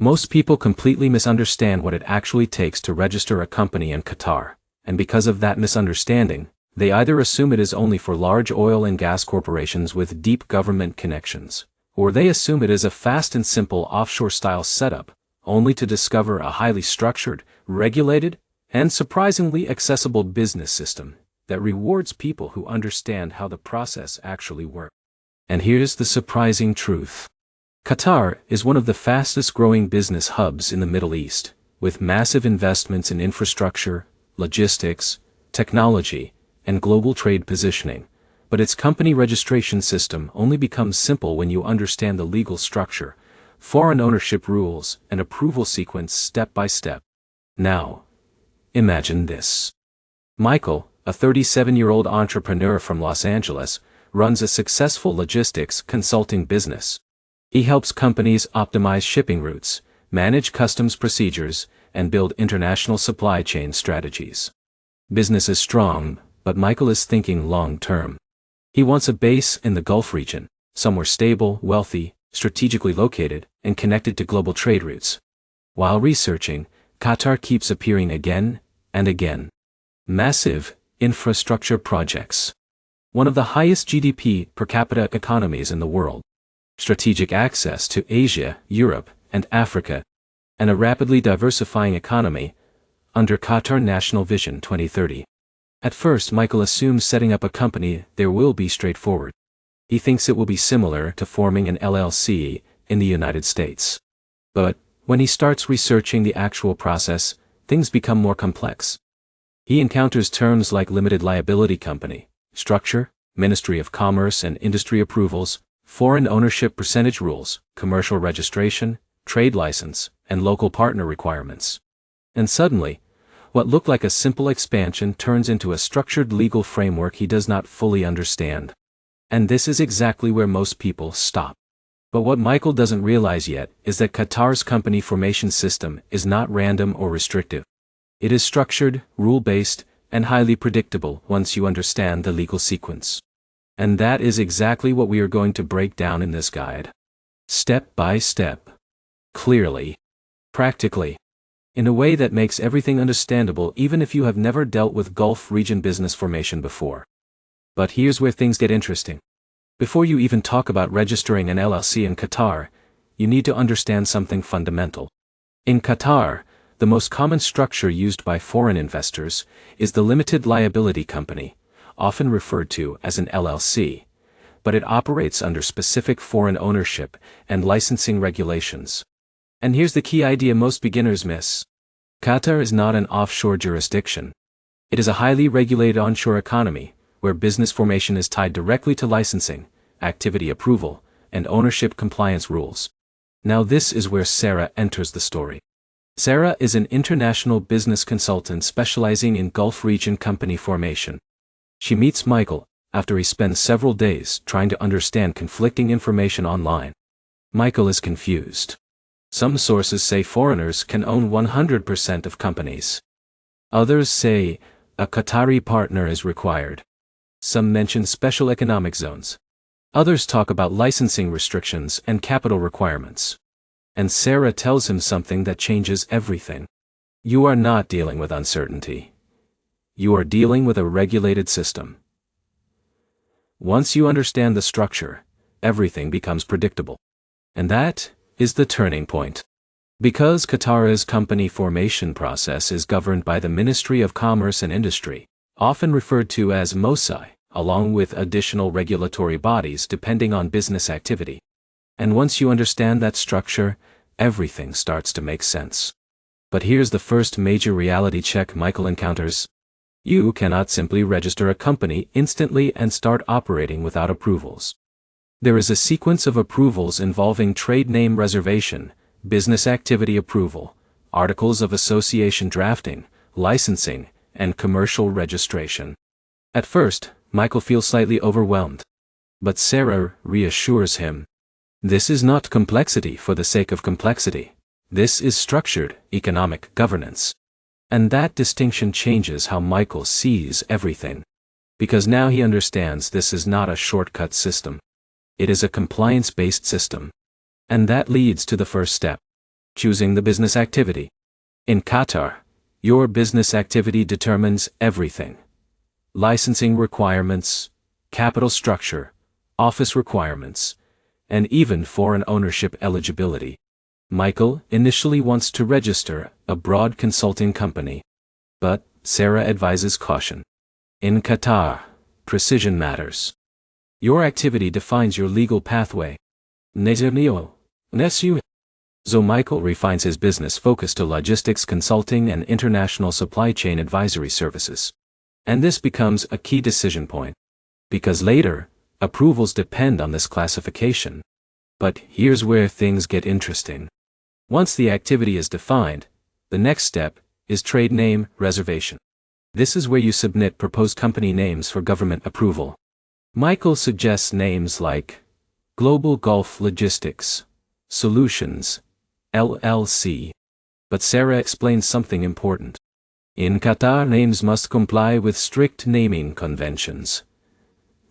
Most people completely misunderstand what it actually takes to register a company in Qatar, and because of that misunderstanding, they either assume it is only for large oil and gas corporations with deep government connections, or they assume it is a fast and simple offshore-style setup, only to discover a highly structured, regulated, and surprisingly accessible business system that rewards people who understand how the process actually works. And here's the surprising truth. Qatar is one of the fastest-growing business hubs in the Middle East, with massive investments in infrastructure, logistics, technology, and global trade positioning, but its company registration system only becomes simple when you understand the legal structure, foreign ownership rules, and approval sequence step by step. Now, imagine this. Michael, a 37-year-old entrepreneur from Los Angeles, runs a successful logistics consulting business. He helps companies optimize shipping routes, manage customs procedures, and build international supply chain strategies. Business is strong, but Michael is thinking long-term. He wants a base in the Gulf region, somewhere stable, wealthy, strategically located, and connected to global trade routes. While researching, Qatar keeps appearing again and again. Massive infrastructure projects. One of the highest GDP per capita economies in the world. Strategic access to Asia, Europe, and Africa, and a rapidly diversifying economy under Qatar National Vision 2030. At first, Michael assumes setting up a company there will be straightforward. He thinks it will be similar to forming an LLC in the United States. But when he starts researching the actual process, things become more complex. He encounters terms like limited liability company, structure, Ministry of Commerce and Industry approvals, foreign ownership percentage rules, commercial registration, trade license, and local partner requirements. And suddenly, what looked like a simple expansion turns into a structured legal framework he does not fully understand. And this is exactly where most people stop. But what Michael doesn't realize yet is that Qatar's company formation system is not random or restrictive. It is structured, rule-based, and highly predictable once you understand the legal sequence. And that is exactly what we are going to break down in this guide. Step by step. Clearly. Practically. In a way that makes everything understandable even if you have never dealt with Gulf region business formation before. But here's where things get interesting. Before you even talk about registering an LLC in Qatar, you need to understand something fundamental. In Qatar, the most common structure used by foreign investors is the limited liability company, often referred to as an LLC, but it operates under specific foreign ownership and licensing regulations. And here's the key idea most beginners miss. Qatar is not an offshore jurisdiction. It is a highly regulated onshore economy, where business formation is tied directly to licensing, activity approval, and ownership compliance rules. Now this is where Sarah enters the story. Sarah is an international business consultant specializing in Gulf region company formation. She meets Michael after he spends several days trying to understand conflicting information online. Michael is confused. Some sources say foreigners can own 100% of companies. Others say a Qatari partner is required. Some mention special economic zones. Others talk about licensing restrictions and capital requirements. And Sarah tells him something that changes everything. You are not dealing with uncertainty. You are dealing with a regulated system. Once you understand the structure, everything becomes predictable. And that is the turning point. Because Qatar's company formation process is governed by the Ministry of Commerce and Industry, often referred to as MOSI, along with additional regulatory bodies depending on business activity. And once you understand that structure, everything starts to make sense. But here's the first major reality check Michael encounters. You cannot simply register a company instantly and start operating without approvals. There is a sequence of approvals involving trade name reservation, business activity approval, articles of association drafting, licensing, and commercial registration. At first, Michael feels slightly overwhelmed. But Sarah reassures him. This is not complexity for the sake of complexity. This is structured economic governance. And that distinction changes how Michael sees everything. Because now he understands this is not a shortcut system. It is a compliance-based system. And that leads to the first step. Choosing the business activity. In Qatar, your business activity determines everything. Licensing requirements, capital structure, office requirements, and even foreign ownership eligibility. Michael initially wants to register a broad consulting company. But Sarah advises caution. In Qatar, precision matters. Your activity defines your legal pathway. So Michael refines his business focus to logistics consulting and international supply chain advisory services. And this becomes a key decision point. Because later, approvals depend on this classification. But here's where things get interesting. Once the activity is defined, the next step is trade name reservation. This is where you submit proposed company names for government approval. Michael suggests names like Global Gulf Logistics Solutions, LLC. But Sarah explains something important. In Qatar, names must comply with strict naming conventions.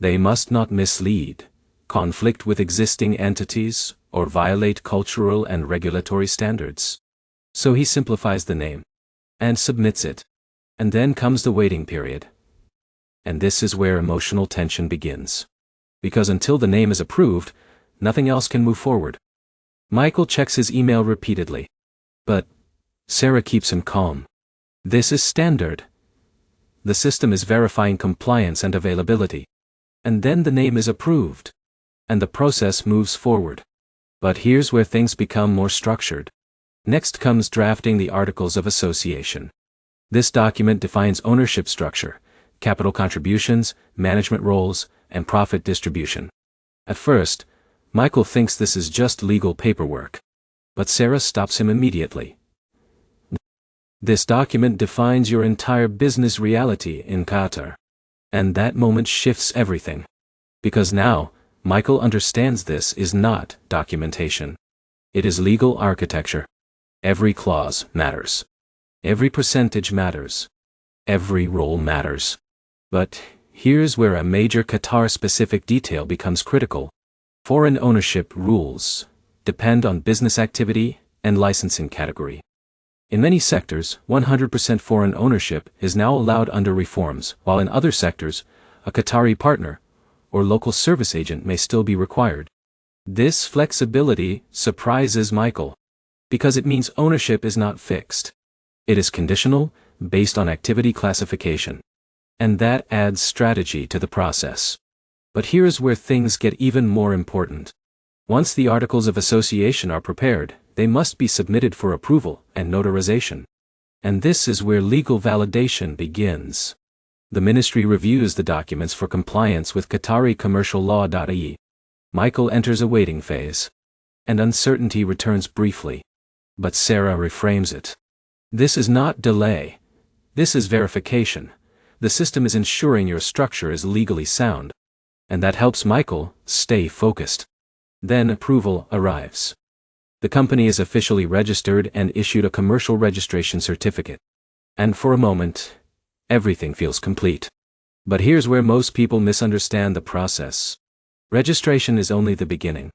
They must not mislead, conflict with existing entities, or violate cultural and regulatory standards. So he simplifies the name and submits it. And then comes the waiting period. And this is where emotional tension begins. Because until the name is approved, nothing else can move forward. Michael checks his email repeatedly. But Sarah keeps him calm. This is standard. The system is verifying compliance and availability. And then the name is approved. And the process moves forward. But here's where things become more structured. Next comes drafting the Articles of Association. This document defines ownership structure, capital contributions, management roles, and profit distribution. At first, Michael thinks this is just legal paperwork. But Sarah stops him immediately. This document defines your entire business reality in Qatar. And that moment shifts everything. Because now, Michael understands this is not documentation. It is legal architecture. Every clause matters. Every percentage matters. Every role matters. But here's where a major Qatar-specific detail becomes critical. Foreign ownership rules depend on business activity and licensing category. In many sectors, 100% foreign ownership is now allowed under reforms, while in other sectors, a Qatari partner or local service agent may still be required. This flexibility surprises Michael, because it means ownership is not fixed. It is conditional, based on activity classification. And that adds strategy to the process. But here's where things get even more important. Once the Articles of Association are prepared, they must be submitted for approval and notarization. And this is where legal validation begins. The ministry reviews the documents for compliance with Qatari commercial law.ie. Michael enters a waiting phase. And uncertainty returns briefly. But Sarah reframes it. This is not delay. This is verification. The system is ensuring your structure is legally sound. And that helps Michael stay focused. Then approval arrives. The company is officially registered and issued a commercial registration certificate. And for a moment, everything feels complete. But here's where most people misunderstand the process. Registration is only the beginning.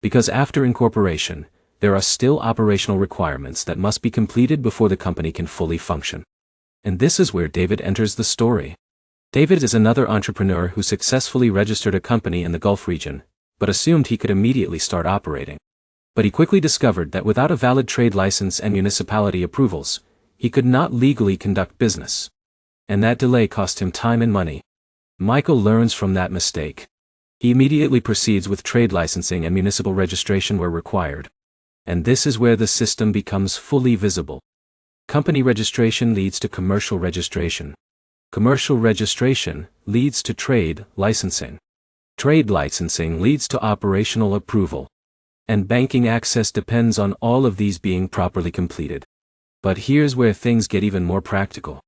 Because after incorporation, there are still operational requirements that must be completed before the company can fully function. And this is where David enters the story. David is another entrepreneur who successfully registered a company in the Gulf region, but assumed he could immediately start operating. But he quickly discovered that without a valid trade license and municipality approvals, he could not legally conduct business. And that delay cost him time and money. Michael learns from that mistake. He immediately proceeds with trade licensing and municipal registration where required. And this is where the system becomes fully visible. Company registration leads to commercial registration. Commercial registration leads to trade licensing. Trade licensing leads to operational approval. And banking access depends on all of these being properly completed. But here's where things get even more practical.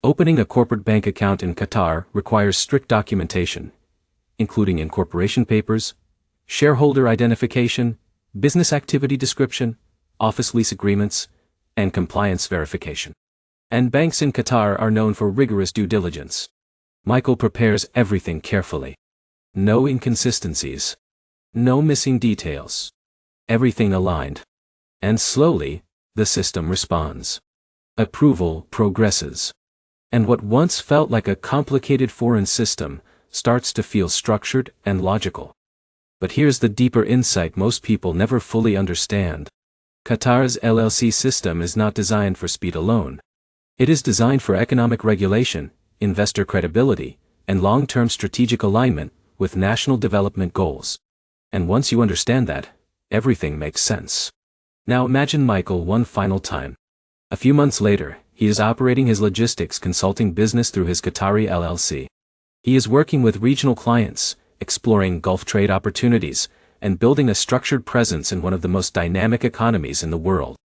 Opening a corporate bank account in Qatar requires strict documentation, including incorporation papers, shareholder identification, business activity description, office lease agreements, and compliance verification. And banks in Qatar are known for rigorous due diligence. Michael prepares everything carefully. No inconsistencies. No missing details. Everything aligned. And slowly, the system responds. Approval progresses. And what once felt like a complicated foreign system starts to feel structured and logical. But here's the deeper insight most people never fully understand. Qatar's LLC system is not designed for speed alone. It is designed for economic regulation, investor credibility, and long-term strategic alignment with national development goals. And once you understand that, everything makes sense. Now imagine Michael one final time. A few months later, he is operating his logistics consulting business through his Qatari LLC. He is working with regional clients, exploring Gulf trade opportunities, and building a structured presence in one of the most dynamic economies in the world.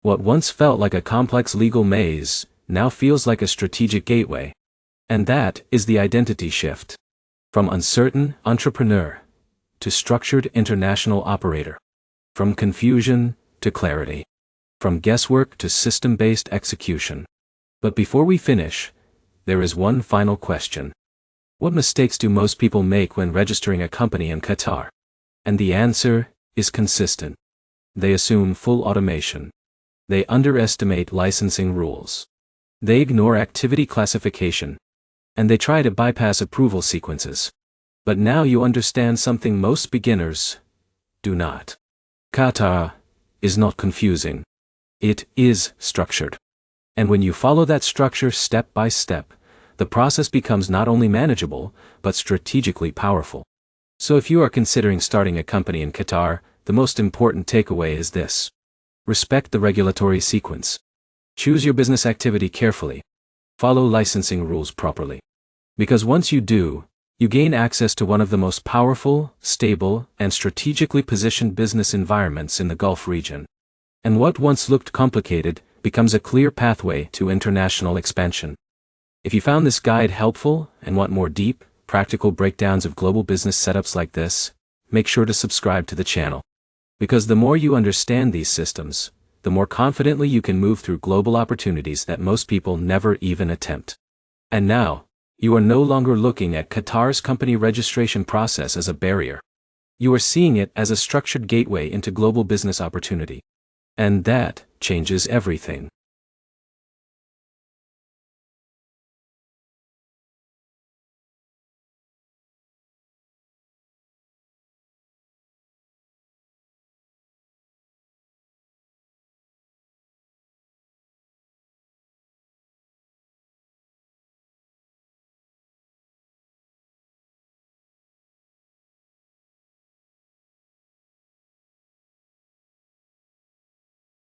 What once felt like a complex legal maze now feels like a strategic gateway. And that is the identity shift. From uncertain entrepreneur to structured international operator. From confusion to clarity. From guesswork to system-based execution. But before we finish, there is one final question. What mistakes do most people make when registering a company in Qatar? And the answer is consistent. They assume full automation. They underestimate licensing rules. They ignore activity classification. And they try to bypass approval sequences. But now you understand something most beginners do not. Qatar is not confusing. It is structured. And when you follow that structure step by step, the process becomes not only manageable, but strategically powerful. So if you are considering starting a company in Qatar, the most important takeaway is this. Respect the regulatory sequence. Choose your business activity carefully. Follow licensing rules properly. Because once you do, you gain access to one of the most powerful, stable, and strategically positioned business environments in the Gulf region. And what once looked complicated becomes a clear pathway to international expansion. If you found this guide helpful and want more deep, practical breakdowns of global business setups like this, make sure to subscribe to the channel. Because the more you understand these systems, the more confidently you can move through global opportunities that most people never even attempt. And now, you are no longer looking at Qatar's company registration process as a barrier. You are seeing it as a structured gateway into global business opportunity. And that changes everything.